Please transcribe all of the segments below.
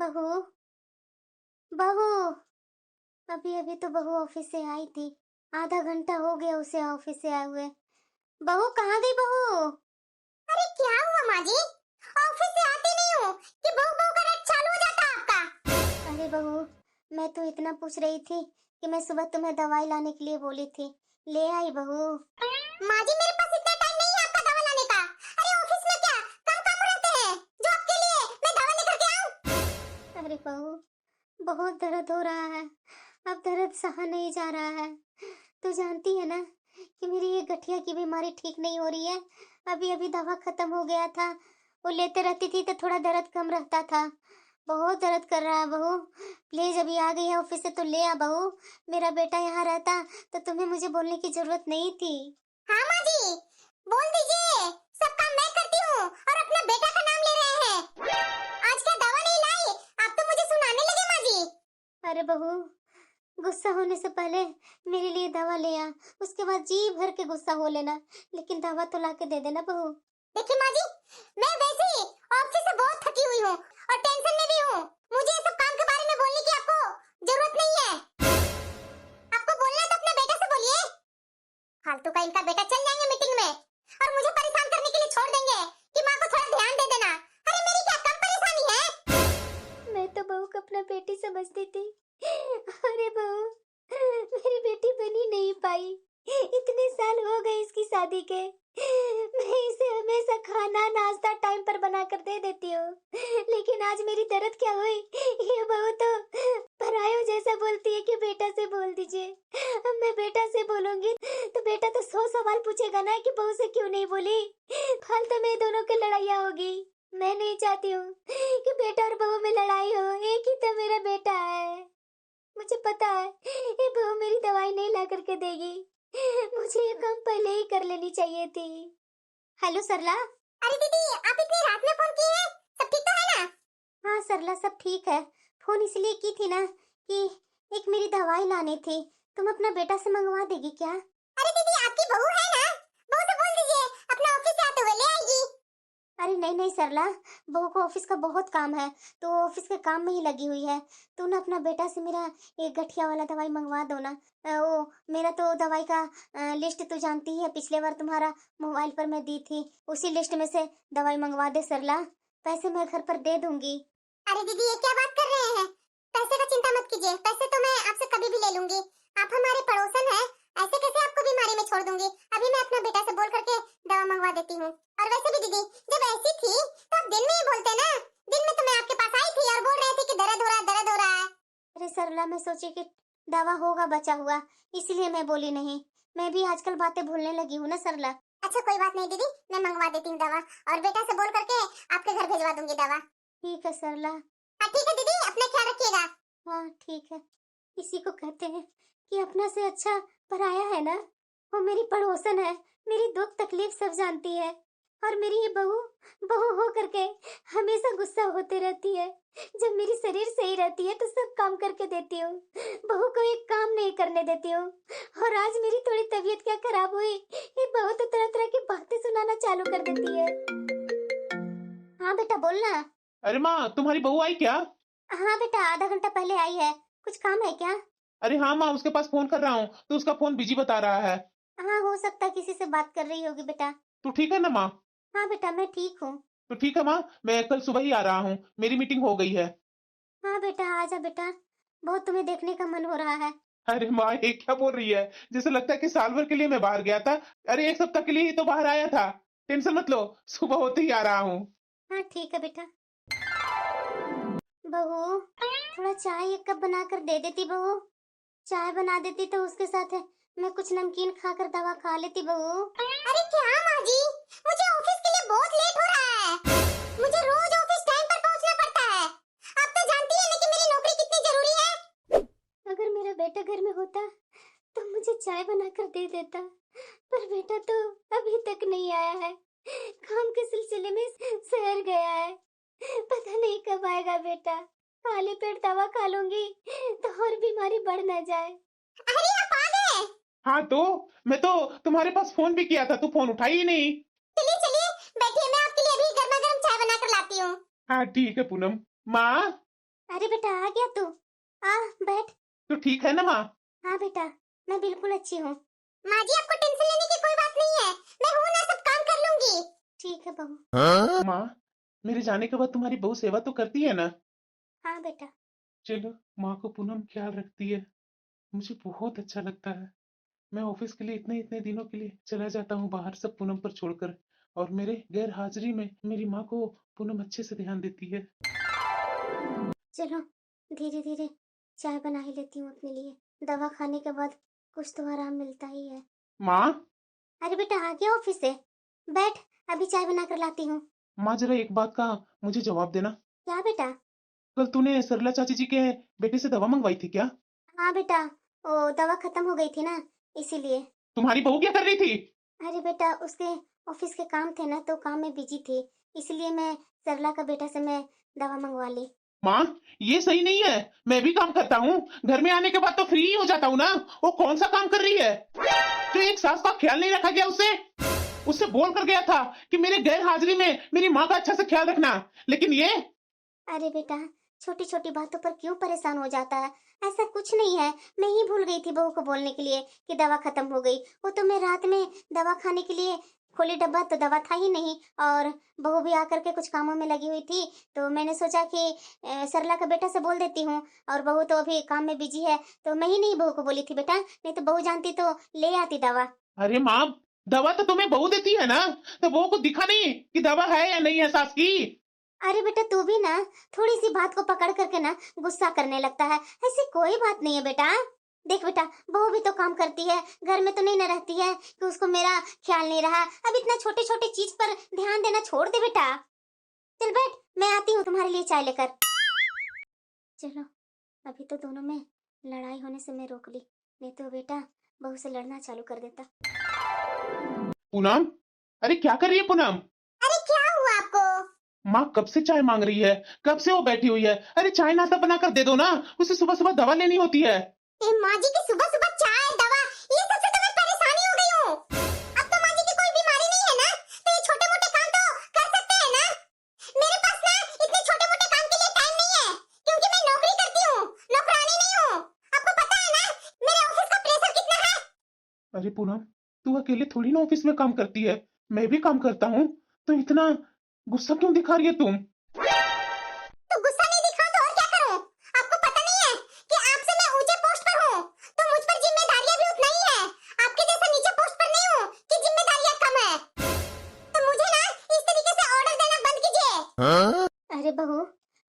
बहू, बहू, अभी अभी तो बहू ऑफिस से आई थी। आधा घंटा हो गया उसे ऑफिस से आए हुए। बहू कहाँ गई बहू? अरे क्या हुआ माँ जी? ऑफिस से आती नहीं हूँ कि बहू बहू का रट चालू हो जाता है आपका। अरे बहू, मैं तो इतना पूछ रही थी कि मैं सुबह तुम्हें दवाई लाने के लिए बोली थी, ले आई बहू? माँ जी मेरे पास इतना टाइम नहीं है आपका दवा लाने का। अरे ऑफिस में क्या कम काम रहते हैं जो आपके लिए मैं दवा लेकर के आऊँ? अरे बहू, बहुत दर्द हो रहा है, अब दर्द सहा नहीं जा रहा है। तू जानती है ना कि मेरी ये गठिया की बीमारी ठीक नहीं हो रही है। अभी अभी दवा खत्म हो गया था, वो लेते रहती थी तो थोड़ा दर्द कम रहता था। बहुत दर्द कर रहा है बहू, प्लीज अभी आ गई है ऑफिस से तो ले आ बहू। मेरा बेटा यहाँ रहता तो तुम्हें मुझे बोलने की जरूरत नहीं थी। हाँ माँ जी बोल दीजिए, सब काम मैं करती हूँ और अपना बेटा का नाम ले रहे हैं। आज क्या दवा नहीं लाई, आप तो मुझे सुनाने लगे माँ जी। अरे बहू, गुस्सा होने से पहले मेरे लिए दवा ले आ, उसके बाद जी भर के गुस्सा हो लेना, लेकिन दवा तो ला के दे देना बहू। देखिए माँ जी, मैं वैसे ही ऑफिस से बहुत थकी हुई हूँ और टेंशन में भी हूँ। मुझे ये सब काम के बारे में बोलने की आपको जरूरत नहीं है। आपको बोलना है तो अपने बेटे से बोलिए। फालतू का इनका बेटा चल जाएंगे मीटिंग में और मुझे परेशान करने के लिए छोड़ देंगे कि माँ को थोड़ा ध्यान दे देना। अरे मेरी क्या कम परेशानी है? मैं तो बहू को अपना बेटी समझती थी। अरे बहू, मेरी बेटी बनी नहीं पाई। इतने साल हो गए इसकी शादी के, मैं इसे हमेशा खाना नाश्ता टाइम पर बना कर दे देती हूँ, लेकिन आज मेरी दर्द क्या हुई, ये बहू तो परायो जैसा बोलती है कि बेटा से बोल दीजिए। अब मैं बेटा से बोलूंगी तो बेटा तो 100 सवाल पूछेगा ना कि बहू से क्यों नहीं बोली। फालतू में दोनों की लड़ाइयाँ होगी। मैं नहीं चाहती हूँ कि बेटा और बहू में लड़ाई हो, एक ही तो मेरा बेटा है। मुझे पता है ये बहू मेरी दवाई नहीं ला करके देगी, मुझे ये काम पहले ही कर लेनी चाहिए थी। हेलो सरला। अरे दीदी आप इतनी रात में फोन की है, सब ठीक तो है ना? हाँ सरला, सब ठीक है। फोन इसलिए की थी ना कि एक मेरी दवाई लानी थी, तुम अपना बेटा से मंगवा देगी क्या? अरे दीदी आपकी बहू है ना, बहू से बोल दीजिए अपना ऑफिस से आते हुए ले आएगी। अरे नहीं नहीं सरला, बहू को ऑफिस का बहुत काम है तो वो ऑफिस के काम में ही लगी हुई है। तू ना अपना बेटा से मेरा एक गठिया वाला दवाई मंगवा दो ना। वो मेरा तो दवाई का लिस्ट तो जानती है, पिछले बार तुम्हारा मोबाइल पर मैं दी थी, उसी लिस्ट में से दवाई मंगवा दे सरला, पैसे मैं घर पर दे दूंगी। अरे दीदी ये क्या बात कर रहे हैं? पैसे का चिंता मत कीजिए, पैसे तो मैं आपसे कभी भी ले लूंगी। आप हमारे पड़ोसन हैं, ऐसे कैसे आपको बीमारी में छोड़ दूंगी। अभी मैं अपना बेटा से बोल करके दवा मंगवा देती हूँ। और वैसे भी दीदी जब ऐसी थी तो आप दिन में ही बोलते ना, दिन में तो मैं आपके पास आई थी और बोल रहे थे कि दर्द हो रहा है दर्द हो रहा है। अरे सरला, मैं सोची कि दवा होगा बचा हुआ, इसलिए मैं बोली नहीं। मैं भी आजकल बातें भूलने लगी हूँ ना सरला। अच्छा कोई बात नहीं दीदी, मैं मंगवा देती हूँ दवा और बेटा से बोल करके आपके घर भिजवा दूंगी दवा। ठीक है सरला। हाँ ठीक है दीदी, अपना ख्याल रखिएगा। हाँ ठीक है। इसी को कहते हैं कि अपना से अच्छा पराया है ना। वो मेरी पड़ोसन है, मेरी दुख तकलीफ सब जानती है, और मेरी ये बहू बहू हो करके हमेशा गुस्सा होते रहती है। जब मेरी शरीर सही रहती है तो सब काम करके देती हूँ, बहू को एक काम नहीं करने देती हूँ। और आज मेरी थोड़ी तबीयत क्या खराब हुई, ये बहू तो तरह तरह की बातें सुनाना चालू कर देती है। हाँ बेटा बोलना। अरे माँ, तुम्हारी बहू आई क्या? हाँ बेटा, आधा घंटा पहले आई है, कुछ काम है क्या? अरे हाँ माँ, उसके पास फोन कर रहा हूँ तो उसका फोन बिजी बता रहा है। हाँ हो सकता है किसी से बात कर रही होगी बेटा। तू ठीक है ना माँ? हाँ बेटा मैं ठीक हूँ। तो ठीक है माँ, मैं कल सुबह ही आ रहा हूँ, मेरी मीटिंग हो गई है। हाँ बेटा आजा बेटा, बहुत तुम्हें देखने का मन हो रहा है। अरे माँ, ये क्या बोल रही है? जैसे लगता है कि साल भर के लिए मैं बाहर गया था। अरे एक सप्ताह के लिए ही तो बाहर आया था। टेंशन मत लो, सुबह होते ही आ रहा हूँ। हाँ ठीक है बेटा। बहू, थोड़ा चाय एक कप बना कर दे देती बहू। चाय बना देती तो उसके साथ मैं कुछ नमकीन खाकर दवा खा लेती बहू। अरे क्या माँ जी, मुझे ऑफिस के लिए बहुत लेट हो रहा है। मुझे रोज ऑफिस टाइम पर पहुंचना पड़ता है। आप तो जानती हैं ना कि मेरी नौकरी कितनी जरूरी है। अगर मेरा बेटा घर में होता तो मुझे चाय बनाकर दे देता, पर बेटा तो अभी तक नहीं आया है, काम के सिलसिले में शहर गया है। पता नहीं कब आएगा बेटा। खाली पेट दवा खा लूंगी तो और बीमारी बढ़ न जाए। अरे आप आ गए। हाँ तो मैं तो तुम्हारे पास फोन भी किया था, तू फोन उठाई ही नहीं। चलिए चलिए बैठिए, मैं आपके लिए अभी गर्मा गर्म चाय बना कर लाती हूँ। हाँ ठीक है पूनम। माँ, अरे बेटा आ गया तू। आ बैठ। तो ठीक है ना माँ? हाँ बेटा, मैं बिल्कुल अच्छी हूँ। माँ जी आपको टेंशन लेने की कोई बात नहीं है, मैं हूँ ना, सब काम कर लूंगी। ठीक है बहू। माँ, मेरे जाने के बाद तुम्हारी बहू सेवा तो करती है ना? हाँ बेटा। चलो, माँ को पूनम ख्याल रखती है, मुझे बहुत अच्छा लगता है। मैं ऑफिस के लिए इतने इतने दिनों के लिए चला जाता हूँ बाहर, सब पूनम पर छोड़कर, और मेरे गैर हाजिरी में मेरी माँ को पूनम अच्छे से ध्यान देती है। चलो धीरे धीरे चाय बना ही लेती हूँ अपने लिए। दवा खाने के बाद कुछ तो आराम मिलता ही है। माँ, अरे बेटा आ गया ऑफिस से, बैठ, अभी चाय बना कर लाती हूँ। माँ जरा एक बात का मुझे जवाब देना। क्या बेटा? कल तूने सरला चाची जी के बेटे से दवा मंगवाई थी क्या? हाँ बेटा, वो दवा खत्म हो गई थी ना, इसीलिए। तुम्हारी बहू क्या कर रही थी? अरे बेटा उसके ऑफिस के काम थे ना, तो काम में बिजी थी, इसलिए मैं सरला का बेटा से मैं दवा मंगवा ली। माँ, ये सही नहीं है। मैं भी काम करता हूँ, घर में आने के बाद तो फ्री हो जाता हूँ ना। वो कौन सा काम कर रही है? तो एक सास का ख्याल नहीं रखा गया उससे? उससे बोल कर गया था कि मेरे गैर हाजिरी में मेरी माँ का अच्छा से ख्याल रखना, लेकिन ये। अरे बेटा छोटी छोटी बातों पर क्यों परेशान हो जाता है? ऐसा कुछ नहीं है, मैं ही भूल गई थी बहू को बोलने के लिए कि दवा खत्म हो गई। वो तो मैं रात में दवा खाने के लिए खोली डब्बा तो दवा था ही नहीं, और बहू भी आकर के कुछ कामों में लगी हुई थी, तो मैंने सोचा कि सरला का बेटा से बोल देती हूँ, और बहू तो अभी काम में बिजी है, तो मैं ही नहीं बहू को बोली थी बेटा, नहीं तो बहू जानती तो ले आती दवा। अरे माँ, दवा तो तुम्हें बहू देती है ना, तो बहू को दिखा नहीं कि दवा है या नहीं है सास की? अरे बेटा तू भी ना थोड़ी सी बात को पकड़ करके ना गुस्सा करने लगता है, ऐसी कोई बात नहीं है बेटा। देख बेटा, बहू भी तो काम करती है, घर में तो नहीं न रहती है कि उसको मेरा ख्याल नहीं रहा। अब इतना छोटे छोटे चीज पर ध्यान देना छोड़ दे बेटा। चल बैठ, मैं आती हूँ तुम्हारे लिए चाय लेकर। चलो, अभी तो दोनों में लड़ाई होने से मैं रोक ली, नहीं तो बेटा बहू से लड़ना चालू कर देता। पूनम, अरे क्या कर रही है पूनम? अरे क्या हुआ आपको? माँ कब से चाय मांग रही है, कब से वो बैठी हुई है। अरे चाय नाश्ता बना कर दे दो ना, उसे सुबह सुबह दवा लेनी होती है। माँ जी की सुबह सुबह चाय दवा, ये सबसे तो मैं परेशानी हो गई हूँ। अब तो माँ जी की कोई बीमारी नहीं है ना, तो ये छोटे मोटे काम तो कर सकते हैं ना। मेरे पास ना इतने छोटे मोटे काम के लिए टाइम नहीं है, क्योंकि मैं नौकरी करती हूँ, नौकरानी नहीं हूँ। आपको पता है ना मेरे ऑफिस का प्रेशर कितना है। अरे पूनम, तू अकेले थोड़ी ना ऑफिस में काम करती है, मैं भी काम करता हूँ, तो इतना गुस्सा क्यों दिखा रही है तुम? तो गुस्सा नहीं दिखाऊं तो और क्या करूं? आपको पता नहीं है कि आपसे मैं ऊंचे पोस्ट पर हूँ, तो मुझ पर जिम्मेदारियां भी उतना ही है। आपके जैसा नीचे पोस्ट पर नहीं हूँ कि जिम्मेदारियां कम है। तो मुझे ना इस तरीके से ऑर्डर देना बंद कीजिए। अरे बहू,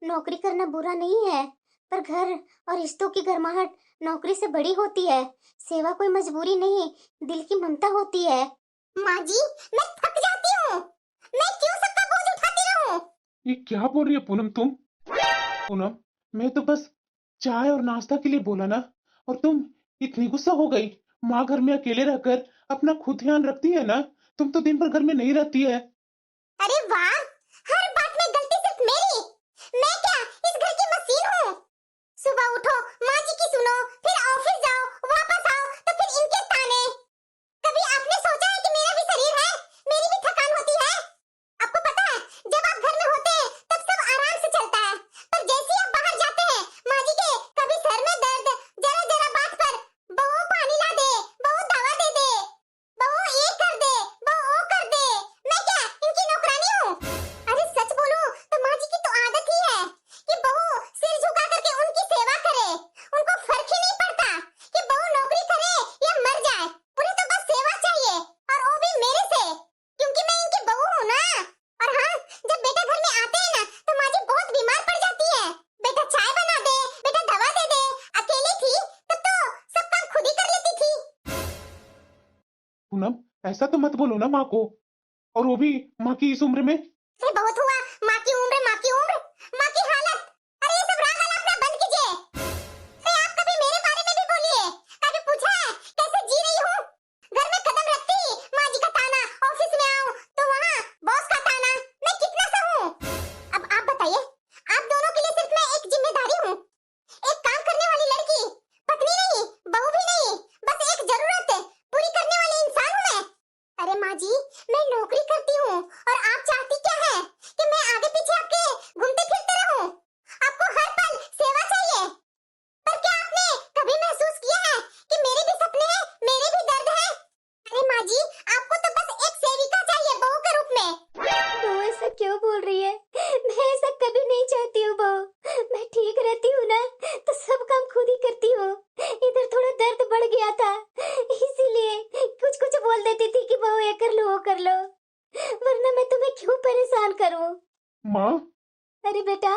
नौकरी करना बुरा नहीं है, पर घर और रिश्तों की गर्माहट नौकरी से बड़ी होती है। सेवा कोई मजबूरी नहीं, दिल की ममता होती है। माँ जी मैं थक जाती हूँ, मैं क्यों सबका बोझ उठाती रहूं? ये क्या बोल रही है पूनम तुम? पूनम, मैं तो बस चाय और नाश्ता के लिए बोला ना, और तुम इतनी गुस्सा हो गई। माँ घर में अकेले रहकर अपना खुद ध्यान रखती है ना, तुम तो दिन भर घर में नहीं रहती है। अरे वाह, हर बात में गलती सिर्फ मेरी। मैं क्या इस घर की मशीन हूँ? सुबह उठो, माँ जी की सुनो, फिर ऑफिस जाओ, वापस आओ तो फिर इनके ताने। कभी आपने सोचा है कि मेरा भी शरीर है, मेरी भी थकान होती है? आपको पता है जब आप घर में होते हैं तब सब आराम से चलता है, पर जैसे ही आप बाहर जाते हैं माँ जी के कभी सर में दर्द, जरा जरा बात पर बहू पानी ला दे, बहू दवा दे दे, बहू ये कर दे, बहू वो कर दे। मैं क्या इनकी नौकरानी हूँ? अरे सच बोलूं तो माँ जी की तो आदत ही है कि बहू सिर झुका करके उनकी सेवा करे। उनको फर्क ही नहीं पड़ता कि बहू नौकरी करे या मर जाए, उन्हें तो बस सेवा चाहिए, और वो भी मेरे से, क्योंकि मैं इनकी बहू हूँ ना। और हाँ, जब बेटा घर में आते हैं ना तो माँ जी बहुत बीमार पड़ जाती है। बेटा चाय बना दे, बेटा दवा दे दे। अकेली थी तब तो सब काम खुद ही कर लेती थी। पूनम, ऐसा तो मत बोलो ना माँ को, और वो भी माँ की इस उम्र में। फिर बहुत हुआ, माँ की उम्र, माँ की उम्र, माँ की हालत। अरे ये सब राग अलापना बंद कीजिए। अरे आप कभी मेरे बारे में भी बोलिए। कभी पूछा है कैसे जी रही हूँ? घर में कदम रखती माँ जी का ताना, ऑफिस में आऊँ तो वहाँ बॉस का ताना, मैं कितना सहूँ? अब आप बताइए, आप दोनों के लिए सिर्फ मैं एक जिम्मेदारी हूँ, एक काम करने वाली लड़की, पत्नी नहीं, बहू भी नहीं, बस एक जरूरत पूरी करने वाली इंसान हूँ मैं। अरे माँ जी, मैं नौकरी करती हूँ और आप चाहती क्या माँ, अरे बेटा,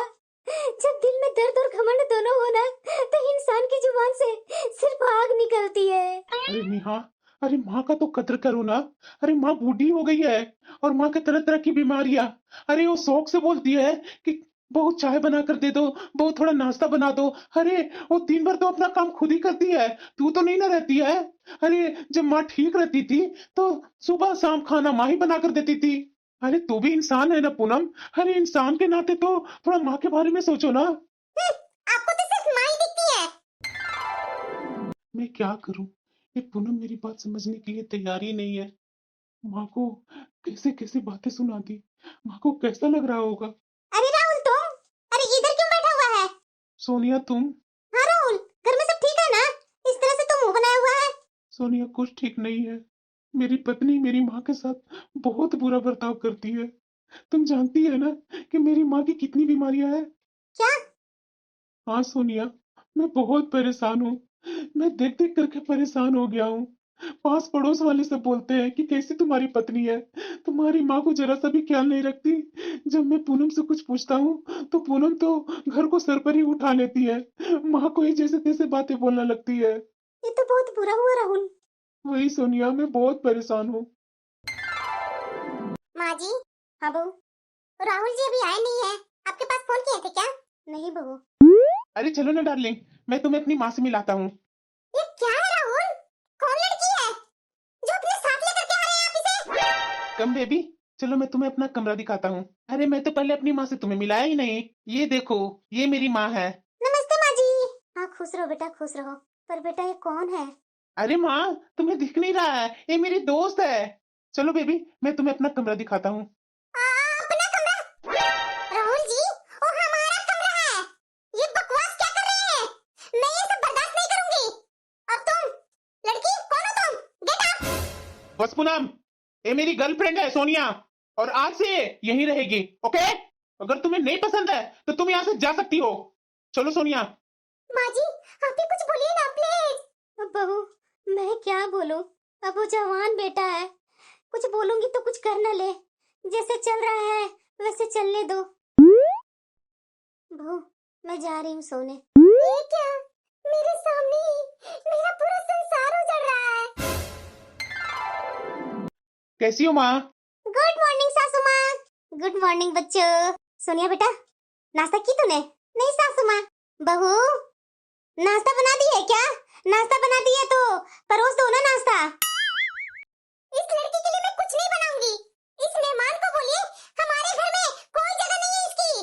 जब दिल में दर्द और घमंड दोनों हो ना, तो इंसान की जुबान से सिर्फ आग निकलती है। अरे नेहा, अरे माँ का तो कद्र करो ना। अरे माँ बूढ़ी हो गई है और माँ के तरह तरह की बीमारियां। अरे वो शौक से बोलती है कि बहू चाय बना कर दे दो, बहू थोड़ा नाश्ता बना दो। अरे वो दिन भर तो अपना काम खुद ही करती है, तू तो नहीं ना रहती है। अरे जब माँ ठीक रहती थी तो सुबह शाम खाना माँ ही बना कर देती थी। अरे तू भी इंसान है ना पूनम। अरे इंसान के नाते तो थोड़ा माँ के बारे में सोचो ना। आपको तो सिर्फ माँ ही दिखती है। मैं क्या करूं, ये पूनम मेरी बात समझने के लिए तैयार ही नहीं है। माँ को कैसे कैसे बातें सुना दी, माँ को कैसा लग रहा होगा। अरे राहुल तुम, अरे इधर क्यों बैठा हुआ है? सोनिया तुम। हाँ राहुल, घर में सब ठीक है ना? इस तरह से तुम मुंह बनाया हुआ है। सोनिया कुछ ठीक नहीं है। मेरी पत्नी मेरी माँ के साथ बहुत बुरा बर्ताव करती है। तुम जानती है ना कि मेरी माँ की कितनी बीमारियां हैं। क्या? हाँ सोनिया, मैं बहुत परेशान हूँ। मैं देख देख करके परेशान हो गया हूँ। पास पड़ोस वाले सब बोलते हैं कि कैसी तुम्हारी पत्नी है, तुम्हारी माँ को जरा सा भी ख्याल नहीं रखती। जब मैं पूनम से कुछ पूछता हूँ तो पूनम तो घर को सर पर ही उठा लेती है, माँ को ही जैसे तैसे बातें बोलने लगती है। ये तो बहुत बुरा हुआ राहुल। वही सोनिया, मैं बहुत परेशान हूँ। माँ जी, हाँ बहू। राहुल जी अभी आए नहीं है, आपके पास फोन किए थे क्या? नहीं बहू। अरे चलो ना डार्लिंग, मैं तुम्हें अपनी माँ से मिलाता हूँ। ये क्या है राहुल? कौन लड़की है जो अपने साथ लेकर के आ रहे हैं आप इसे? कम बेबी, चलो मैं तुम्हें अपना कमरा दिखाता हूँ। अरे मैं तो पहले अपनी माँ से तुम्हें मिलाया ही नहीं। ये देखो, ये मेरी माँ है। नमस्ते माँ जी। हाँ खुश रहो बेटा, खुश रहो। पर बेटा ये कौन है? अरे माँ, तुम्हें दिख नहीं रहा है, ये मेरी दोस्त है। चलो बेबी, मैं तुम्हें अपना कमरा दिखाता हूँ। अपना कमरा? राहुल जी, वो हमारा कमरा है। ये बकवास क्या कर रहे हैं? मैं ये सब बर्दाश्त नहीं करूंगी। और तुम लड़की कौन हो तुम? Get out. बस पूनम, ये मेरी गर्लफ्रेंड है सोनिया, और आज से ये यहीं रहेगी। ओके, अगर तुम्हें नहीं पसंद है तो तुम यहाँ से जा सकती हो। चलो सोनिया। माँ जी, आप भी कुछ बोलिए ना प्लीज। अब बहू, मैं क्या बोलूं? अब वो जवान बेटा है, कुछ बोलूंगी तो कुछ कर न ले। जैसे चल रहा है वैसे चलने दो। बहू, मैं जा रही हूँ सोने। ये क्या? मेरे सामने ही मेरा पूरा संसार उजड़ रहा है। कैसी हो माँ? गुड मॉर्निंग सासू माँ। गुड मॉर्निंग बच्चों। सोनिया बेटा, नाश्ता की तूने? नहीं सासू माँ। बहू, नाश्ता बना दी है क्या? नाश्ता बना दी है तो परोस दो ना नाश्ता। इस लड़की के लिए मैं कुछ नहीं बनाऊंगी। इस मेहमान को बोलिए हमारे घर में कोई जगह नहीं है इसकी,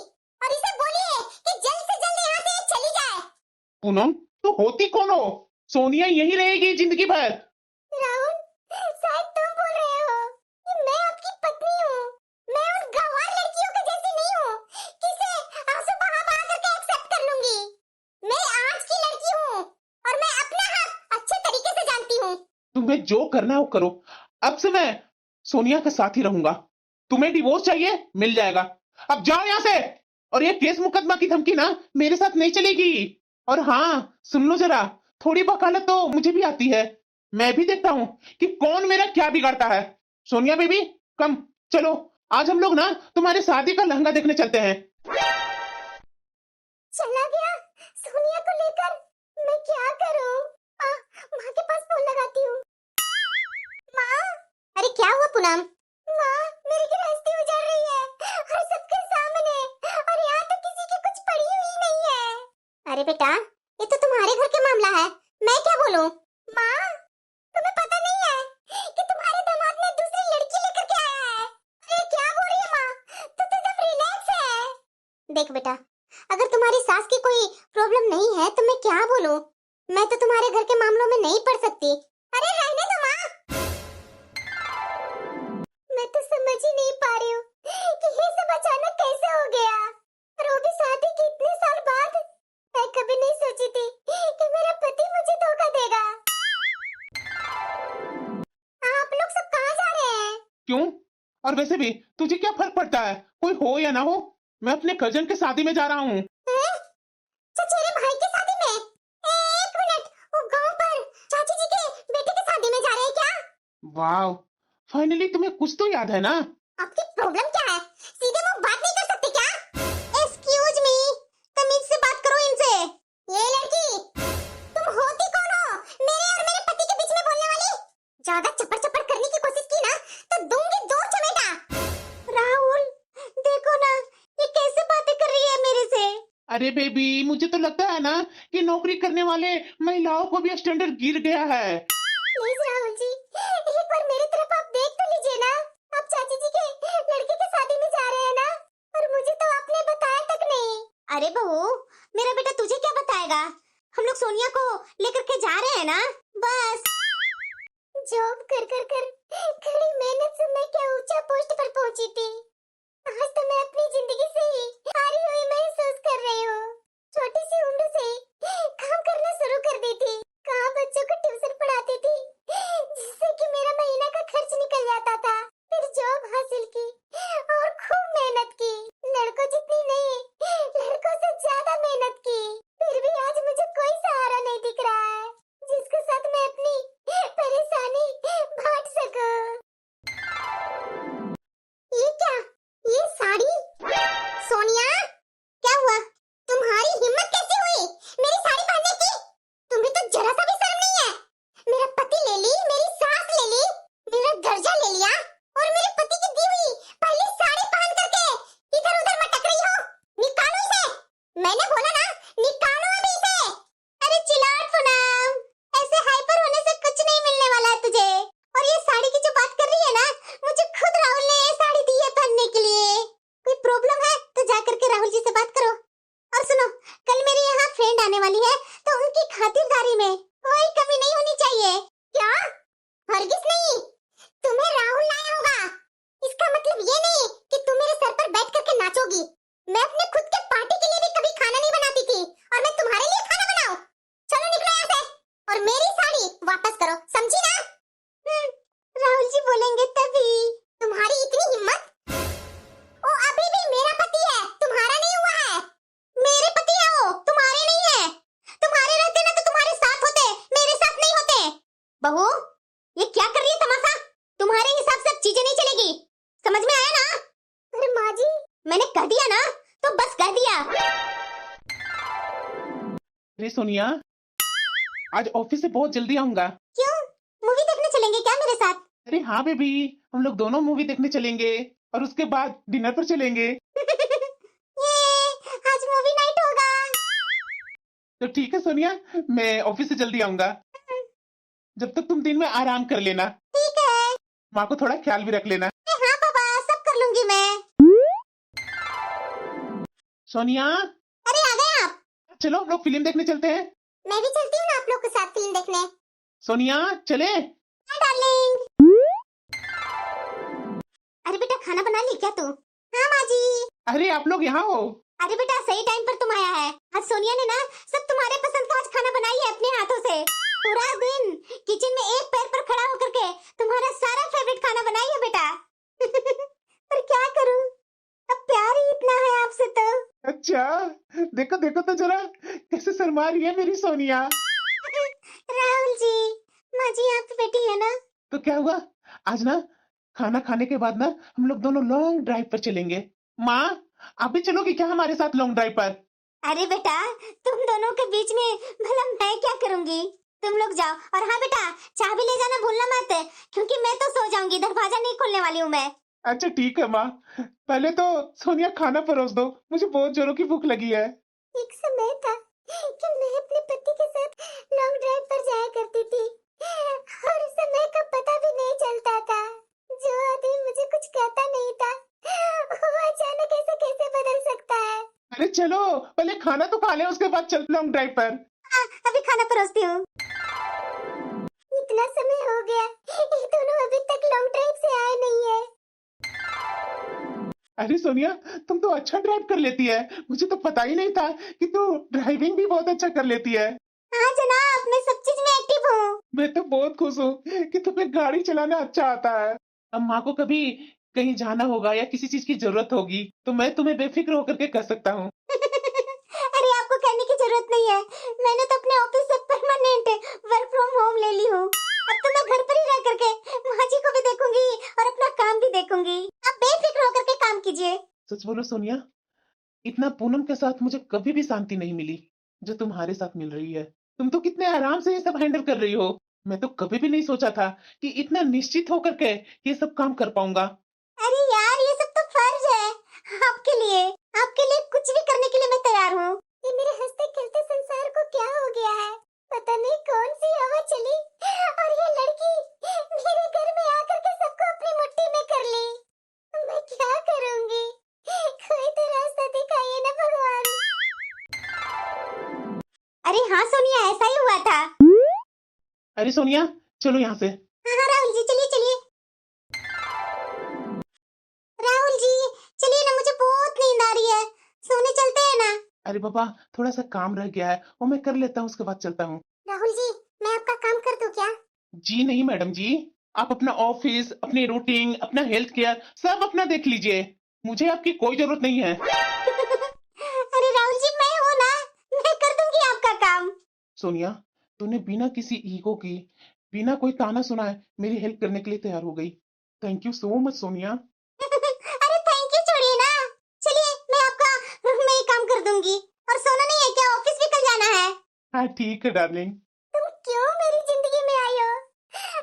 और इसे बोलिए कि जल्द से जल्द यहाँ से चली जाए। पूनम, तो होती कौन हो? सोनिया यहीं रहेगी जिंदगी भर। राहुल, शायद तुम बोल रहे हो कि मैं आपकी पत्नी हूँ। मैं उन गंवार लड़कियों के जैसी नहीं हूँ किसे आंसू बहा बहा करके एक्सेप्ट कर लूंगी। मैं आज की लड़की हूँ और मैं अपना हक अच्छे तरीके से जानती हूँ। तुम्हें जो करना है वो करो। अब से मैं सोनिया के साथ ही रहूंगा। तुम्हें डिवोर्स चाहिए, मिल जाएगा। अब जाओ यहाँ से। और ये केस मुकदमा की धमकी ना मेरे साथ नहीं चलेगी। और हाँ, सुन लो जरा, थोड़ी वकालत तो मुझे भी आती है। मैं भी देखता हूँ कि कौन मेरा क्या बिगाड़ता है। सोनिया बेबी, कम चलो, आज हम लोग ना तुम्हारे शादी का लहंगा देखने चलते हैं। चला गया सोनिया को लेकर। मैं क्या करूं? माँ के पास फोन लगाती हूँ। माँ, अरे क्या हुआ पूनम? माँ, मेरी गृहस्थी उजड़ रही है और सबके सामने, और यहाँ तो किसी की कुछ पड़ी हुई नहीं है। अरे बेटा, ये तो तुम्हारे घर का मामला है, मैं क्या बोलूं? माँ, तुम्हें पता नहीं है कि तुम्हारे दामाद ने दूसरी लड़की लेकर के आया है। अरे क्या बोल रही है माँ? तू तो एकदम रिलैक्स है। देख बेटा, अगर तुम्हारी सास की कोई प्रॉब्लम नहीं है तो मैं क्या बोलूं? मैं तो तुम्हारे घर के मामलों में नहीं पड़ सकती। अरे रहने दो माँ। मैं तो समझ ही नहीं पा रही हूँ कि ये सब अचानक कैसे हो गया, और वो भी शादी के इतने साल बाद। मैं कभी नहीं सोची थी कि मेरा पति मुझे धोखा देगा। आप लोग सब कहाँ जा रहे हैं? क्यों? और वैसे भी तुझे क्या फर्क पड़ता है, कोई हो या ना हो? मैं अपने कजन के शादी में जा रहा हूँ। चचेरे भाई की शादी में? एक मिनट, वो गांव पर चाची जी के बेटे की शादी में जा रहे हैं क्या? वाह, फाइनली तुम्हें कुछ तो याद है ना। आपकी प्रॉब्लम क्या है? सीधे मुंह बात नहीं कर सकते क्या? अरे बेबी, मुझे तो लगता है ना कि नौकरी करने वाले महिलाओं को भी स्टैंडर्ड गिर गया है। प्लीज राहुल जी, एक बार मेरी तरफ आप देख तो लीजिए ना। आप चाची जी के लड़के की शादी में जा रहे हैं ना, और मुझे तो आपने बताया तक नहीं। अरे बहू, मेरा बेटा तुझे क्या बताएगा? हम लोग सोनिया को लेकर के जा रहे हैं ना, बस। जॉब कर कर कर कड़ी मेहनत से मैं क्या ऊंचा पोस्ट पर पहुंची थी। आज तो मैं अपनी जिंदगी से ही हारी हुई महसूस कर रही हूँ। छोटी सी उम्र से ही काम करना शुरू कर दी थी। कहाँ बच्चों को ट्यूशन पढ़ाती थी, जिससे कि मेरा महीना का खर्च निकल जाता था। फिर जॉब हासिल की और खूब मेहनत की। लड़कों जितनी नहीं, लड़कों से ज्यादा मेहनत की। फिर भी आज मुझे कोई सहारा नहीं दिख रहा है जिसके साथ मैं अपनी परेशानी बांट सकूं। ये क्या? ये साड़ी? सोनिया, क्या हुआ? तुम्हारी हिम्मत कैसे हुई मेरी साड़ी पहनने की? तुम्हें तो जरा सा भी शर्म नहीं है। मेरा पति ले ली, मेरी सास ले ली, मेरा दर्जा ले लिया, और मेरे पति की दी हुई पहली साड़ी पहन करके इधर उधर मटक रही हो। निकालो इसे। मैंने बोला ना, निकालो अभी इसे। अरे चिल्लाओ पूनम, ऐसे हाइपर होने से कुछ नहीं मिलने वाला है तुझे। और ये साड़ी की जो बात कर रही है ना, मुझे खुद राहुल ने ये साड़ी दी है पहनने के लिए। कोई प्रॉब्लम है तो जा करके राहुल जी से बात करो। और सुनो, कल मेरे यहाँ फ्रेंड आने वाली है, तो उनकी खातिरदारी में कोई कमी नहीं होनी चाहिए। क्या? हरगिज नहीं। तुम्हें राहुल लाया होगा, इसका मतलब ये नहीं कि तुम मेरे सर पर बैठ करके नाचोगी। मैं अपने खुद के पार्टी के लिए भी कभी खाना नहीं बनाती थी, और मैं तुम्हारे लिए खाना बनाऊं? चलो निकलो यहाँ से, और मेरी साड़ी वापस करो, समझी ना? राहुल जी बोलेंगे तभी। तुम्हारी इतनी हिम्मत? ओ, अभी भी मेरा पति है, तुम्हारा नहीं हुआ है। मेरे पति है वो, तुम्हारे नहीं है। तुम्हारे रहते ना तो तुम्हारे साथ होते, मेरे साथ नहीं होते। बहू, ये क्या कर रही है तमाशा? तुम्हारे हिसाब से अब चीजें नहीं चलेगी, समझ में आया ना? अरे माँ जी, मैंने कह दिया ना तो बस कह दिया। अरे सोनिया, आज ऑफिस से बहुत जल्दी आऊंगा। क्यों, मूवी देखने चलेंगे क्या मेरे साथ? अरे हाँ बेबी, हम लोग दोनों मूवी देखने चलेंगे और उसके बाद डिनर पर चलेंगे। ये आज मूवी नाइट होगा। तो ठीक है सोनिया, मैं ऑफिस से जल्दी आऊंगा। जब तक तुम दिन में आराम कर लेना। ठीक है। माँ को थोड़ा ख्याल भी रख लेना। हाँ पापा, सब कर लूंगी मैं। सोनिया, अरे आ गए आप? चलो हम लोग फिल्म देखने चलते हैं। मैं भी चलती हूँ ना आप लोग के साथ फिल्म देखने। सोनिया चले? हाँ डार्लिंग। अरे बेटा, खाना बना ली क्या तू? हाँ माँ जी। अरे आप लोग यहाँ हो? अरे बेटा, सही टाइम पर तुम आया है। आज सोनिया ने ना सब तुम्हारे पसंद का आज खाना बनाई है अपने हाथों से। पूरा दिन किचन में एक पैर पर खड़ा होकर के तुम्हारा सारा फेवरेट खाना बनाई है बेटा। पर क्या करूं, अब प्यार ही इतना है आपसे तो। अच्छा, देखो देखो तो जरा कैसे शर्मा रही है मेरी सोनिया। राहुल जी, माँ जी आप बेटी है ना? तो क्या हुआ, आज ना खाना खाने के बाद ना हम लोग दोनों लॉन्ग ड्राइव पर चलेंगे। माँ, आप भी चलोगी क्या हमारे साथ लॉन्ग ड्राइव पर? अरे बेटा, तुम दोनों के बीच में भला मैं क्या करूंगी? तुम लोग जाओ। और हाँ बेटा, चाबी ले जाना भूलना मत, क्योंकि मैं तो सो जाऊंगी, दरवाजा नहीं खोलने वाली हूँ मैं। अच्छा ठीक है माँ, पहले तो सोनिया खाना परोस दो, मुझे बहुत जोरों की भूख लगी है। एक समय था कि मैं अपने पति के साथ लॉन्ग ड्राइव पर जाया करती थी, और समय का पता भी नहीं चलता था। जो आदमी मुझे कुछ कहता नहीं था, वो अचानक ऐसे कैसे बदल सकता है? अरे चलो पहले खाना तो खा ले, उसके बाद चल लॉन्ग ड्राइव पर। अभी खाना परोसती हूँ। इतना समय हो गया, ये दोनों अभी तक लॉन्ग ड्राइव से आए नहीं है। अरे सोनिया, तुम तो अच्छा ड्राइव कर लेती है, मुझे तो पता ही नहीं था कि तू ड्राइविंग भी बहुत अच्छा कर लेती है। हाँ जनाब, मैं सब चीज में एक्टिव हूँ। मैं तो बहुत खुश हूँ कि तुम्हें गाड़ी चलाना अच्छा आता है। अब माँ को कभी कहीं जाना होगा या किसी चीज की जरूरत होगी तो मैं तुम्हें बेफिक्र होकर के कह सकता हूँ। अरे आपको कहने की जरूरत नहीं है, मैंने तो अपने ऑफिस से परमानेंट वर्क फ्रॉम होम ले ली हूँ। अब तो मैं घर पर ही रह करके माँ जी को भी देखूंगी और अपना काम भी देखूंगी। आप बेफिक्र होकर के काम कीजिए। सच बोलो सोनिया, इतना पूनम के साथ मुझे कभी भी शांति नहीं मिली जो तुम्हारे साथ मिल रही है। तुम तो कितने आराम से ये सब हैंडल कर रही हो। मैं तो कभी भी नहीं सोचा था कि इतना निश्चित होकर के ये सब काम कर पाऊंगा। अरे यार, ये सब तो फर्ज है आपके लिए कुछ भी करने के लिए मैं तैयार हूँ। ये मेरे हंसते खेलते संसार को क्या हो गया है? पता नहीं कौन सी हवा चली और ये लड़की मेरे घर में आकर के सबको अपनी मुट्ठी में कर ली। मैं क्या करूंगी? कोई तो रास्ता दिखाइए ना भगवान। अरे हाँ सोनिया, ऐसा ही हुआ था। अरे सोनिया, चलो यहाँ से। हाँ हाँ राहुल जी, चलिए चलिए। राहुल जी चलिए ना, मुझे बहुत नींद आ रही है, सोने चलते हैं ना। अरे बाबा, थोड़ा सा काम रह गया है, वो मैं कर लेता हूँ, उसके बाद चलता हूँ। राहुल जी मैं आपका काम कर दूं क्या? जी नहीं मैडम जी, आप अपना ऑफिस, अपनी रूटीन, अपना हेल्थ केयर सब अपना देख लीजिए। मुझे आपकी कोई जरूरत नहीं है। अरे राहुल जी मैं हूँ ना, मैं कर दूंगी आपका काम। सोनिया, तूने बिना किसी ईगो की, बिना कोई ताना सुनाए मेरी हेल्प करने के लिए तैयार हो गई। Thank you so much Sonia. अरे थैंक यू छोड़िए ना, चलिए मैं ही काम कर दूंगी। और सोना नहीं है क्या? ऑफिस भी कल जाना है। हाँ ठीक है डार्लिंग। तुम क्यों मेरी जिंदगी में आई हो?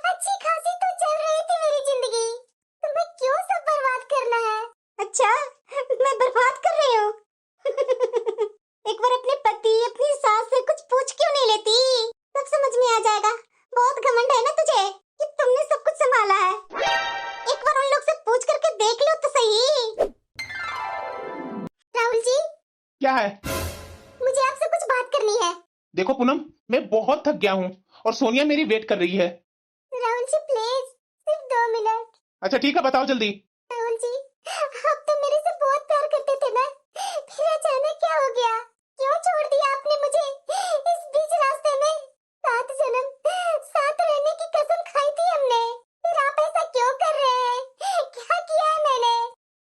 अच्छी खासी तो चल रही थी मेरी जिंदगी, तुम्हें क्यों सब बर्बाद करना है? अच्छा, मैं बर्बाद कर रही हूँ। एक बार अपने पति, अपनी सास से कुछ पूछ क्यों नहीं लेती? सब समझ में आ जाएगा। बहुत घमंड है ना तुझे कि तुमने सब कुछ संभाला है। एक बार उन लोग से पूछ करके देख लो तो सही। राहुल जी क्या है? मुझे आपसे कुछ बात करनी है। देखो पूनम, मैं बहुत थक गया हूँ और सोनिया मेरी वेट कर रही है। राहुल जी प्लीज, सिर्फ 2 मिनट। अच्छा ठीक है, बताओ जल्दी। राहुल जी आप तो मेरे से बहुत प्यार करते थे ना, फिर अचानक क्या हो गया? क्यों छोड़ दिया आपने मुझे इस बीच रास्ते में? 7 जन्म साथ रहने की कसम खाई थी हमने, फिर आप ऐसा क्यों कर रहे हैं? क्या किया है मैंने?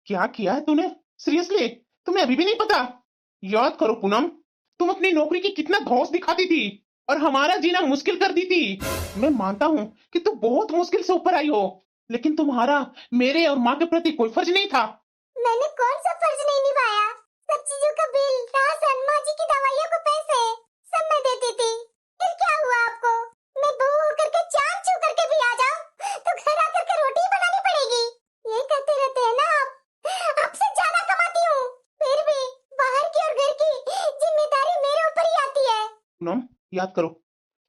क्या किया है तूने? सीरियसली तुम्हें अभी भी नहीं पता? याद करो पूनम, तुम अपनी नौकरी की कितना धौंस दिखाती थी और हमारा जीना मुश्किल कर दी थी। मैं मानता हूँ कि तुम बहुत मुश्किल से ऊपर आई हो, लेकिन तुम्हारा मेरे और माँ के प्रति कोई फर्ज नहीं था। मैंने कौन सा फर्ज नहीं निभाया? सब चीजों का बिल, राशन, माँ जी की दवाइयों को पैसे सब मैं देती थी। फिर क्या हुआ आपको? मैं बहू होकर के चांद छू करके भी आ जाऊं तो घर आकर के रोटी बनानी पड़ेगी। ये कहते रहते हैं ना आप, आपसे ज्यादा कमाती हूँ, फिर भी बाहर की और घर की जिम्मेदारी मेरे ऊपर ही आती है। पूनम याद करो,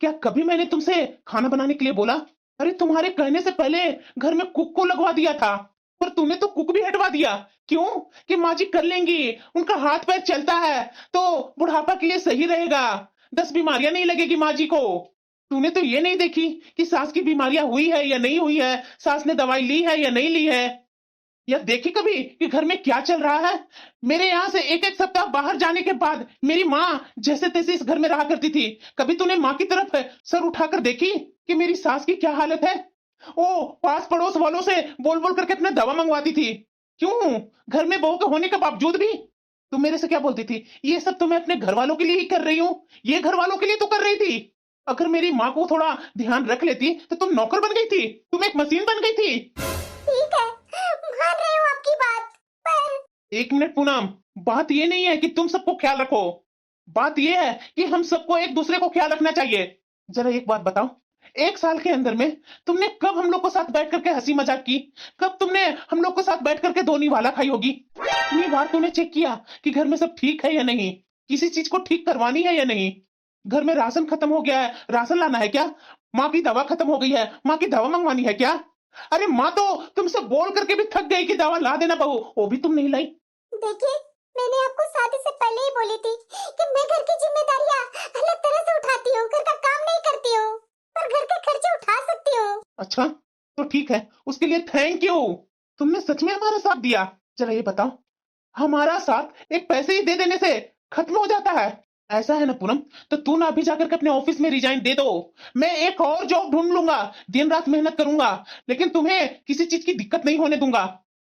क्या कभी मैंने तुमसे खाना बनाने के लिए बोला? अरे तुम्हारे कहने से पहले घर में कुक को लगवा दिया था, पर तूने तो कुक भी हटवा दिया। क्यों? कि माँ जी कर लेंगी, उनका हाथ पैर चलता है तो बुढ़ापा के लिए सही रहेगा, 10 बीमारियां नहीं लगेगी माँ जी को। तूने तो ये नहीं देखी कि सास की बीमारियां हुई है या नहीं हुई है, सास ने दवाई ली है या नहीं ली है, या देखी कभी कि घर में क्या चल रहा है? मेरे यहाँ से एक एक सप्ताह बाहर जाने के बाद मेरी माँ जैसे तैसे इस घर में रहा करती थी। कभी तूने माँ की तरफ सर उठाकर देखी कि मेरी सास की क्या हालत है? ओ पास पड़ोस वालों से बोल बोल करके अपना दवा मंगवाती थी। क्यों? घर में बहू के होने के बावजूद भी तुम मेरे से क्या बोलती थी? ये सब तो मैं अपने घर वालों के लिए ही कर रही हूँ, ये घर वालों के लिए तो कर रही थी। अगर मेरी माँ को थोड़ा ध्यान रख लेती तो तुम नौकर बन गई थी, तुम एक मशीन बन गई थी। ठीक है, मान रही हूँ आपकी बात, पर 1 मिनट पूनम, बात ये नहीं है कि तुम सबको ख्याल रखो, बात ये है कि हम सबको एक दूसरे को ख्याल रखना चाहिए। जरा एक बात बताओ, 1 साल के अंदर में तुमने कब हम लोग को साथ बैठ करके हंसी मजाक की? कब तुमने हम लोग को साथ बैठ करके 2 निवाला खाई होगी? इतनी बार तूने चेक किया कि घर में सब ठीक है या नहीं, किसी चीज को ठीक करवानी है या नहीं? घर में राशन खत्म हो गया है, राशन लाना है क्या? माँ की दवा खत्म हो गई है, माँ की दवा मंगवानी है क्या? अरे माँ तो तुमसे बोल करके भी थक गई कि दवा ला देना बहू, वो भी तुम नहीं लाई। देखिए मैंने आपको शादी से पहले ही बोली थी कि मैं घर की जिम्मेदारियां अलग तरह से उठाती हूँ, घर का काम नहीं करती हूँ, पर घर के खर्चे उठा सकती हूँ। अच्छा तो ठीक है, उसके लिए थैंक यू, तुमने सच में हमारा साथ दिया। जरा ये बताओ, हमारा साथ एक पैसे ही दे देने से खत्म हो जाता है? ऐसा है ना पूनम, तो तू ना अभी जाकर के अपने ऑफिस में रिजाइन दे दो, मैं एक और जॉब ढूंढ लूंगा, दिन रात मेहनत करूंगा, लेकिन तुम्हें किसी चीज की दिक्कत नहीं होने दूंगा।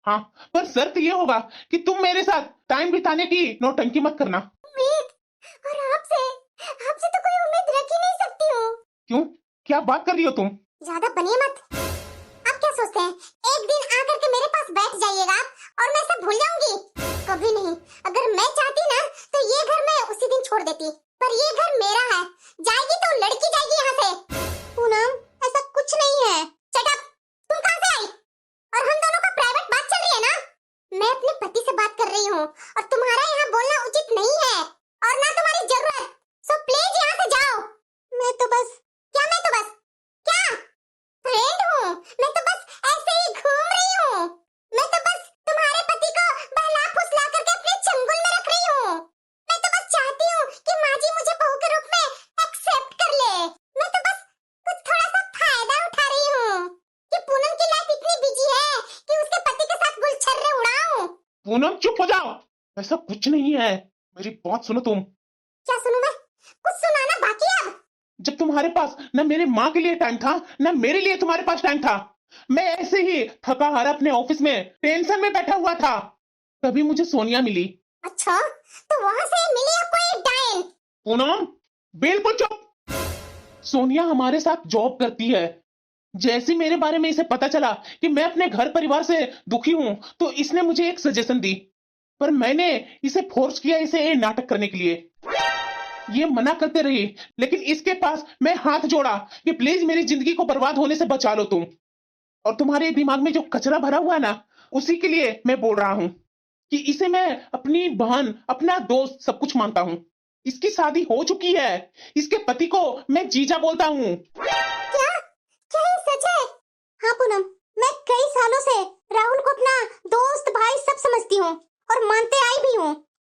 हाँ, पर शर्त ये होगा कि तुम मेरे साथ टाइम बिताने की नौटंकी मत करना। उम्मीद? और आपसे आपसे तो कोई उम्मीद रख ही नहीं सकती हूँ। क्यों? क्या बात कर रही हो तुम? ज्यादा बनिए मत। आप क्या सोचते हैं एक दिन आकर के मेरे पास बैठ जाइएगा आप और मैं सब भूल जाऊंगी? कभी नहीं। अगर मैं चाहती ना तो ये घर मैं उसी दिन छोड़ देती, पर ये घर मेरा है, जाएगी तो लड़की जाएगी यहाँ से। पूनम ऐसा कुछ नहीं है। Shut up! तुम कहाँ से आई? और हम दोनों का प्राइवेट बात चल रही है ना? मैं अपने पति से बात कर रही हूँ और तुम्हारा यहाँ बोलना उचित नहीं है। और ना तुम्हारी जरूरत। सो प्लीज यहाँ से जाओ। मैं तो बस क्या फ्रेंड हूँ? मैं तो बस ऐसे ही घूम रही हूँ। मैं तो बस तुम्हारे पति को बहला फुसला करके अपने चंगुल में रख रही हूँ। मैं तो बस चाहती हूँ कि माँ जी मुझे बहू के रूप में एक्सेप्ट कर ले। मैं तो बस कुछ थोड़ा सा फायदा उठा रही हूँ कि पूनम की लाइफ इतनी बिजी है कि उसके पति के साथ गुलछर्रे उड़ाऊं। पूनम चुप हो जाओ, ऐसा कुछ नहीं है। मेरी बात सुनो तुम। क्या सुनूं मैं? कुछ सुनाना बाकी है अब। जब तुम्हारे पास न मेरे माँ के लिए टाइम था न मेरे लिए तुम्हारे पास टाइम था, मैं ऐसे ही थका हारा अपने ऑफिस में टेंशन में बैठा हुआ था, तभी मुझे सोनिया मिली। अच्छा, तो वहां से मिली आपको एक डायन? पूनम बिल्कुल चुप। सोनिया हमारे साथ जॉब करती है। जैसे मेरे बारे में इसे पता चला कि मैं अपने घर परिवार से दुखी हूं, तो इसने मुझे एक सजेशन दी, पर मैंने इसे फोर्स किया इसे ये नाटक करने के लिए। ये मना करते रही, लेकिन इसके पास मैं हाथ जोड़ा कि प्लीज मेरी जिंदगी को बर्बाद होने से बचा लो तुम। और तुम्हारे दिमाग में जो कचरा भरा हुआ है ना, उसी के लिए मैं बोल रहा हूँ कि इसे मैं अपनी बहन, अपना दोस्त, सब कुछ मानता हूँ। इसकी शादी हो चुकी है, इसके पति को मैं जीजा बोलता हूँ। क्या क्या ये सच है? हाँ पूनम, मैं कई सालों से राहुल को अपना दोस्त भाई सब समझती हूँ और मानते आई भी हूँ।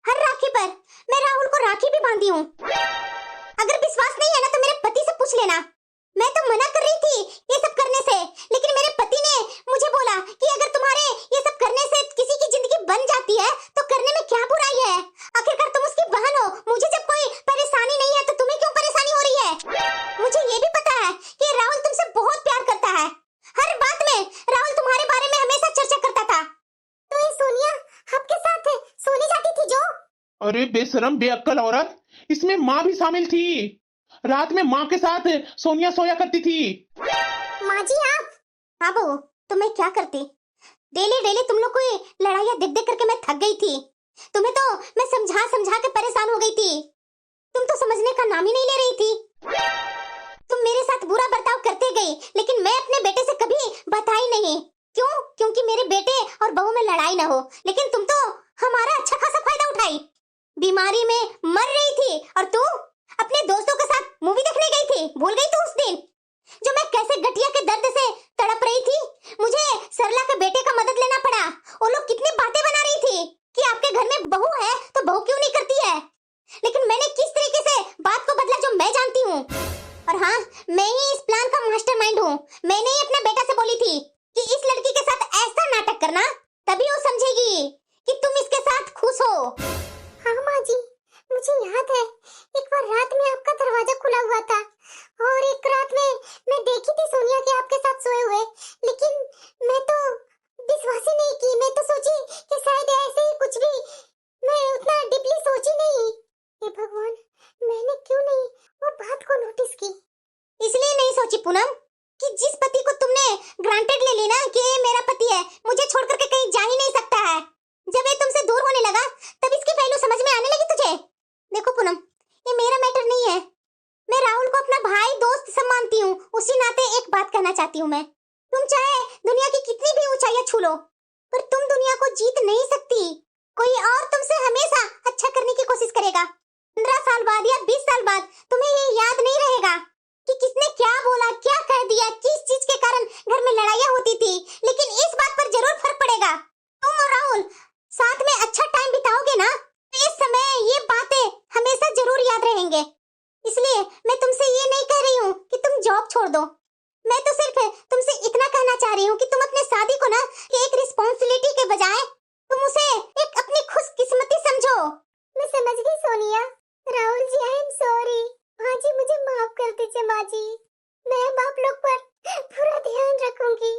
हर राखी पर मैं राहुल को राखी भी बांधी हूँ। अगर विश्वास नहीं है ना तो मेरे पति से पूछ लेना। मैं तो मना कर रही थी ये सब करने से, लेकिन मेरे पति ने मुझे बोला कि अगर तुम्हारे ये सब करने से किसी की जिंदगी बन जाती है तो करने में क्या बुराई है। आखिरकार तुम उसकी बहन हो, मुझे जब कोई परेशानी नहीं है तो तुम्हें क्यों परेशानी हो रही है। मुझे ये भी पता है कि राहुल तुमसे बहुत प्यार करता है। हर बात में राहुल तुम्हारे बारे में हमेशा चर्चा करता था। तो ये सोनिया आपके साथ सोने जाती थी जो? अरे बेशरम बेअक्कल औरत, इसमें माँ भी शामिल थी। रात में माँ के साथ सोनिया सोया करती थी। माँ जी आप? हाँ बहू, तो मैं क्या करती। डेली डेली तुम लोग को ये लड़ाइयाँ देख देख करके मैं थक गई थी। तुम्हें तो मैं समझा समझा के परेशान हो गई थी। तुम तो समझने का नाम ही नहीं ले रही थी। तुम मेरे साथ बुरा बर्ताव करते गई, लेकिन मैं अपने बेटे से कभी बताई नहीं। क्यों? क्योंकि मेरे बेटे और बहू में लड़ाई ना हो। लेकिन तुम तो हमारा अच्छा खासा फायदा उठाई। बीमारी में मर रही थी और तू अपने दोस्तों के साथ मूवी देखने गई थी। भूल गई तू उस दिन जो मैं कैसे गठिया के दर्द से तड़प रही थी। मुझे सरला के बेटे का मदद लेना पड़ा। वो लोग कितनी बातें बना रही थी कि आपके घर में बहू है तो बहू क्यों नहीं करती है। लेकिन मैंने किस तरीके से बात को बदला जो मैं जानती हूँ। और हाँ, मैं ही इस प्लान का मास्टरमाइंड हूँ। मैंने ही अपने बेटा से बोली थी कि इस लड़की के साथ ऐसा नाटक करना, तभी वो समझेगी कि तुम इसके साथ खुश हो। हाँ माँ जी, मुझे याद है एक बार रात में आपका दरवाजा खुला हुआ था और एक रात में मैं देखी थी सोनिया के आपके साथ सोए हुए, लेकिन मैं तो विश्वास ही नहीं की। मैं तो सोची कि शायद ऐसे ही कुछ भी, मैं उतना डीपली सोची नहीं। हे भगवान, मैंने क्यों नहीं वो बात को नोटिस की। इसलिए नहीं सोची पूनम कि जिस पति को तुमने ग्रांटेड ले ली ना कि ये मेरा पति है, मुझे छोड़ करके कहीं जा ही नहीं सकता है। जब ये तुमसे दूर होने लगा तब इसकी वैल्यू समझ में आने लगी तुझे। देखो पूनम, ये मेरा मैटर नहीं है। मैं राहुल को अपना भाई दोस्त सब मानती हूँ। उसी नाते एक बात कहना चाहती हूँ मैं, तुम चाहे दुनिया की कितनी भी ऊंचाइयां छू लो, पर तुम दुनिया को जीत नहीं सकती। कोई और तुमसे हमेशा अच्छा करने की कोशिश करेगा। 15 साल बाद या 20 साल बाद तुम्हें ये याद नहीं रहेगा कि किसने क्या बोला, क्या कह दिया, किस चीज के कारण घर में लड़ाइयाँ होती थी। लेकिन इस बात पर जरूर फर्क पड़ेगा। तुम और राहुल साथ में अच्छा टाइम बिताओगे ना, तो इस समय ये बातें हमेशा जरूर याद रहेंगे। इसलिए मैं तुमसे ये नहीं कह रही हूँ कि तुम जॉब छोड़ दो। मैं तो सिर्फ तुमसे इतना कहना चाह रही हूँ कि तुम अपने शादी को ना एक रिस्पॉन्सिबिलिटी के बजाय तुम उसे एक अपनी खुशकिस्मती समझो। मैं समझ गई Sonia. Rahul ji, I am sorry. माँ जी मुझे माफ कर दीजिए माँ जी। मैं अब आप लोग पर पूरा ध्यान रखूंगी।